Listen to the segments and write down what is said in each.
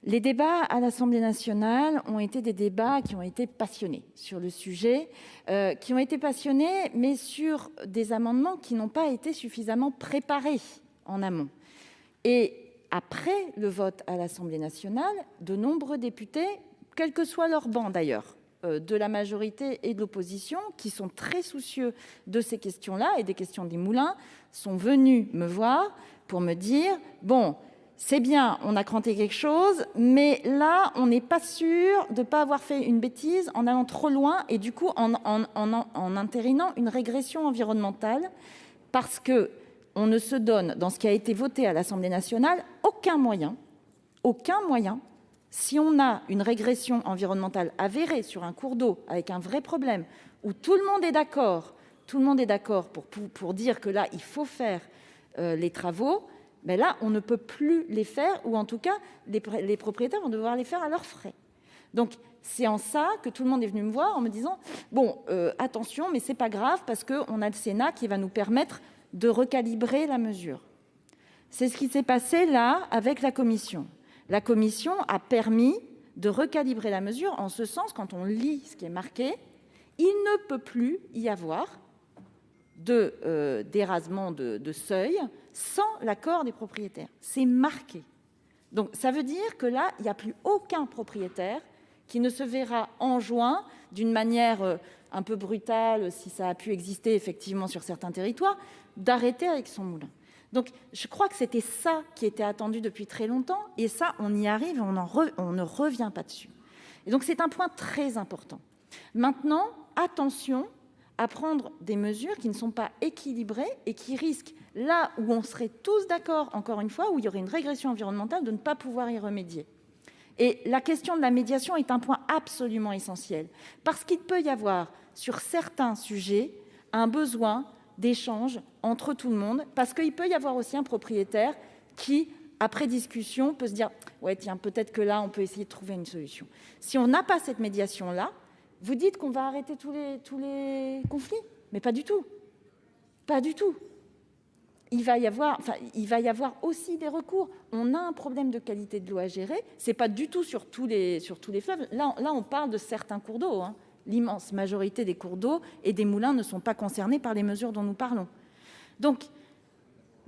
Les débats à l'Assemblée nationale ont été des débats qui ont été passionnés sur le sujet, mais sur des amendements qui n'ont pas été suffisamment préparés en amont. Et après le vote à l'Assemblée nationale, de nombreux députés, quel que soit leur banc d'ailleurs, de la majorité et de l'opposition, qui sont très soucieux de ces questions-là et des questions des moulins, sont venus me voir pour me dire « Bon, c'est bien, on a cranté quelque chose, mais là, on n'est pas sûr de ne pas avoir fait une bêtise en allant trop loin et du coup en entérinant une régression environnementale, parce qu'on ne se donne, dans ce qui a été voté à l'Assemblée nationale, aucun moyen, si on a une régression environnementale avérée sur un cours d'eau avec un vrai problème, où tout le monde est d'accord pour dire que là, il faut faire les travaux, mais là, on ne peut plus les faire, ou en tout cas, les propriétaires vont devoir les faire à leurs frais. Donc, c'est en ça que tout le monde est venu me voir en me disant « Bon, attention, mais c'est pas grave, parce qu'on a le Sénat qui va nous permettre de recalibrer la mesure. » C'est ce qui s'est passé là avec la Commission. La Commission a permis de recalibrer la mesure en ce sens, quand on lit ce qui est marqué, il ne peut plus y avoir d'érasement de seuil sans l'accord des propriétaires. C'est marqué. Donc, ça veut dire que là, il n'y a plus aucun propriétaire qui ne se verra enjoint, d'une manière un peu brutale, si ça a pu exister effectivement sur certains territoires, d'arrêter avec son moulin. Donc, je crois que c'était ça qui était attendu depuis très longtemps, et ça, on y arrive, et on ne revient pas dessus. Et donc, c'est un point très important. Maintenant, attention à prendre des mesures qui ne sont pas équilibrées et qui risquent, là où on serait tous d'accord, encore une fois, où il y aurait une régression environnementale, de ne pas pouvoir y remédier. Et la question de la médiation est un point absolument essentiel, parce qu'il peut y avoir, sur certains sujets, un besoin d'échange entre tout le monde, parce qu'il peut y avoir aussi un propriétaire qui, après discussion, peut se dire « Ouais, tiens, peut-être que là, on peut essayer de trouver une solution. » Si on n'a pas cette médiation-là, vous dites qu'on va arrêter tous les conflits, mais pas du tout. Pas du tout. Il va y avoir aussi des recours. On a un problème de qualité de l'eau à gérer. Ce n'est pas du tout sur tous les fleuves. Là, on parle de certains cours d'eau. L'immense majorité des cours d'eau et des moulins ne sont pas concernés par les mesures dont nous parlons. Donc,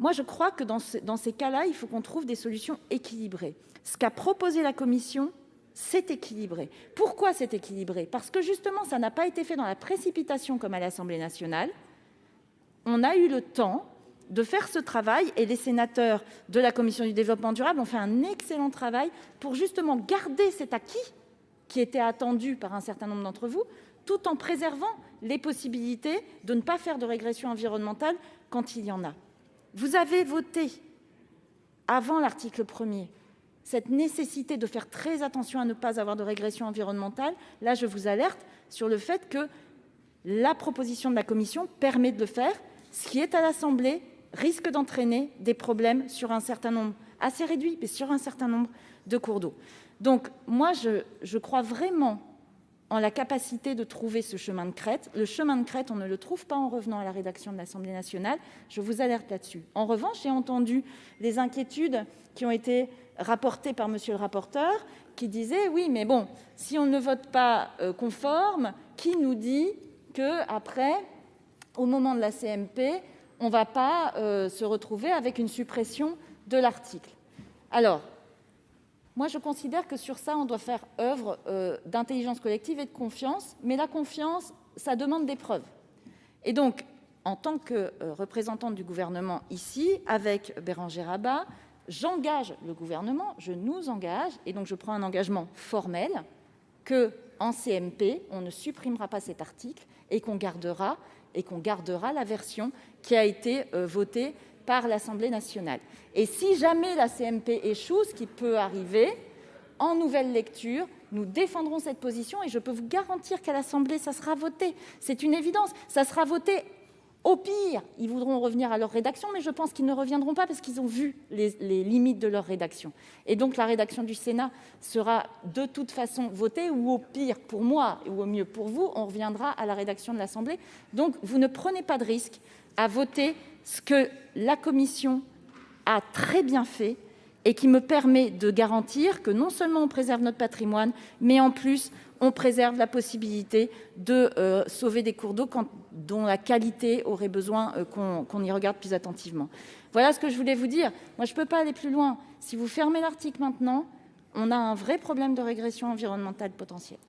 moi, je crois que dans ces cas-là, il faut qu'on trouve des solutions équilibrées. Ce qu'a proposé la Commission, c'est équilibré. Pourquoi c'est équilibré ? Parce que justement, ça n'a pas été fait dans la précipitation comme à l'Assemblée nationale. On a eu le temps de faire ce travail, et les sénateurs de la Commission du développement durable ont fait un excellent travail pour justement garder cet acquis qui était attendu par un certain nombre d'entre vous, tout en préservant les possibilités de ne pas faire de régression environnementale quand il y en a. Vous avez voté, avant l'article 1er, cette nécessité de faire très attention à ne pas avoir de régression environnementale. Là, je vous alerte sur le fait que la proposition de la Commission permet de le faire. Ce qui est à l'Assemblée risque d'entraîner des problèmes sur un certain nombre, assez réduit, mais sur un certain nombre de cours d'eau. Donc, moi, je crois vraiment en la capacité de trouver ce chemin de crête. Le chemin de crête, on ne le trouve pas en revenant à la rédaction de l'Assemblée nationale. Je vous alerte là-dessus. En revanche, j'ai entendu les inquiétudes qui ont été rapportées par monsieur le rapporteur, qui disait « Oui, mais bon, si on ne vote pas conforme, qui nous dit qu'après, au moment de la CMP, on ne va pas se retrouver avec une suppression de l'article ?» Alors, moi, je considère que sur ça, on doit faire œuvre d'intelligence collective et de confiance, mais la confiance, ça demande des preuves. Et donc, en tant que représentante du gouvernement ici, avec Bérangère Abba, j'engage le gouvernement, je nous engage, et donc je prends un engagement formel, qu'en CMP, on ne supprimera pas cet article et qu'on gardera la version qui a été votée par l'Assemblée nationale. Et si jamais la CMP échoue, ce qui peut arriver, en nouvelle lecture, nous défendrons cette position et je peux vous garantir qu'à l'Assemblée, ça sera voté. C'est une évidence, ça sera voté. Au pire, ils voudront revenir à leur rédaction, mais je pense qu'ils ne reviendront pas parce qu'ils ont vu les limites de leur rédaction. Et donc, la rédaction du Sénat sera de toute façon votée, ou au pire pour moi, ou au mieux pour vous, on reviendra à la rédaction de l'Assemblée. Donc, vous ne prenez pas de risque à voter ce que la Commission a très bien fait et qui me permet de garantir que non seulement on préserve notre patrimoine, mais en plus on préserve la possibilité de sauver des cours d'eau dont la qualité aurait besoin qu'on y regarde plus attentivement. Voilà ce que je voulais vous dire. Moi, je ne peux pas aller plus loin. Si vous fermez l'article maintenant, on a un vrai problème de régression environnementale potentielle.